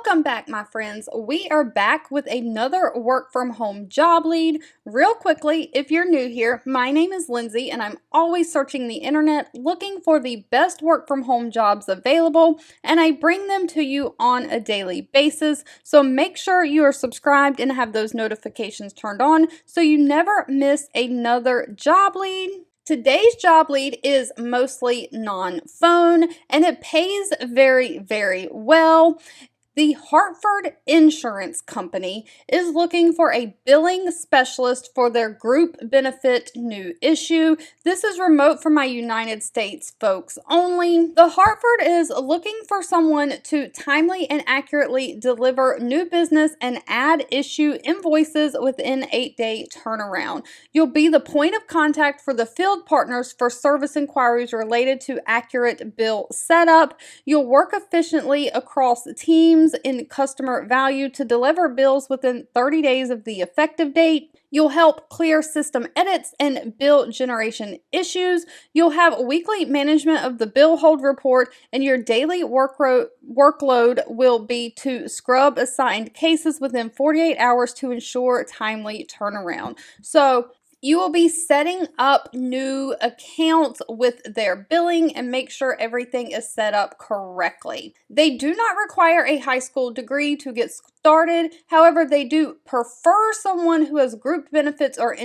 Welcome back, my friends. We are back with another work from home job lead. Real quickly, if you're new here, my name is Lindsay and I'm always searching the internet looking for the best work from home jobs available, and I bring them to you on a daily basis. So make sure you are subscribed and have those notifications turned on so you never miss another job lead. Today's job lead is mostly non-phone and it pays very, very well. The Hartford Insurance Company is looking for a billing specialist for their group benefit new issue. This is remote from my United States folks only. The Hartford is looking for someone to timely and accurately deliver new business and add issue invoices within 8-day turnaround. You'll be the point of contact for the field partners for service inquiries related to accurate bill setup. You'll work efficiently across teams in customer value to deliver bills within 30 days of the effective date. You'll help clear system edits and bill generation issues. You'll have weekly management of the bill hold report, and your daily workload will be to scrub assigned cases within 48 hours to ensure timely turnaround. So you will be setting up new accounts with their billing and make sure everything is set up correctly. They do not require a high school degree to get started. However, they do prefer someone who has group benefits or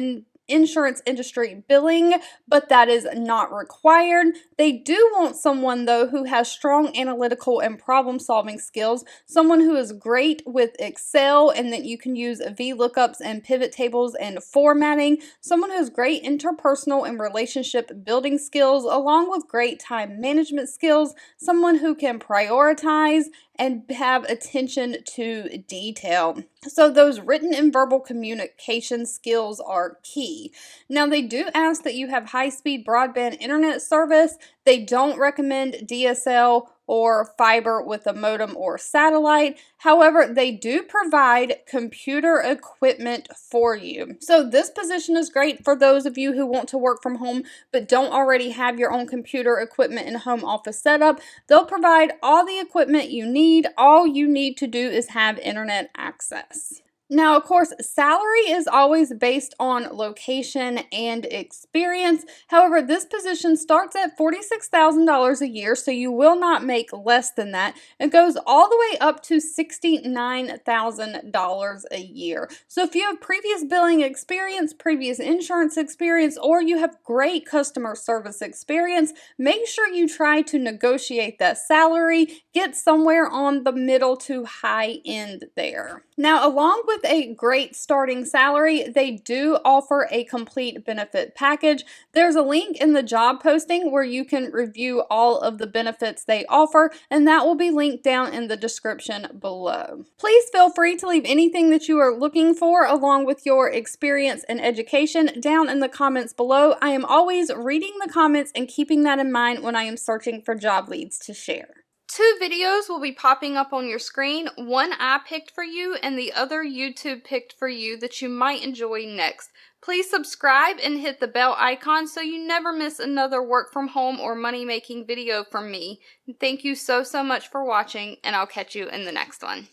insurance industry billing, but that is not required. They do want someone though who has strong analytical and problem solving skills, someone who is great with Excel and that you can use VLOOKUPs and pivot tables and formatting, someone who has great interpersonal and relationship building skills along with great time management skills, someone who can prioritize and have attention to detail. So those written and verbal communication skills are key. Now they do ask that you have high-speed broadband internet service. They don't recommend DSL or fiber with a modem or satellite. However, they do provide computer equipment for you. So this position is great for those of you who want to work from home but don't already have your own computer equipment and home office setup. They'll provide all the equipment you need. All you need to do is have internet access. Now, of course, salary is always based on location and experience. However, this position starts at $46,000 a year, so you will not make less than that. It goes all the way up to $69,000 a year. So if you have previous billing experience, previous insurance experience, or you have great customer service experience, make sure you try to negotiate that salary. Get somewhere on the middle to high end there. Now, along with a great starting salary, they do offer a complete benefit package. There's a link in the job posting where you can review all of the benefits they offer, and that will be linked down in the description below. Please feel free to leave anything that you are looking for along with your experience and education down in the comments below. I am always reading the comments and keeping that in mind when I am searching for job leads to share. 2 videos will be popping up on your screen. One I picked for you and the other YouTube picked for you that you might enjoy next. Please subscribe and hit the bell icon so you never miss another work from home or money making video from me. Thank you so much for watching, and I'll catch you in the next one.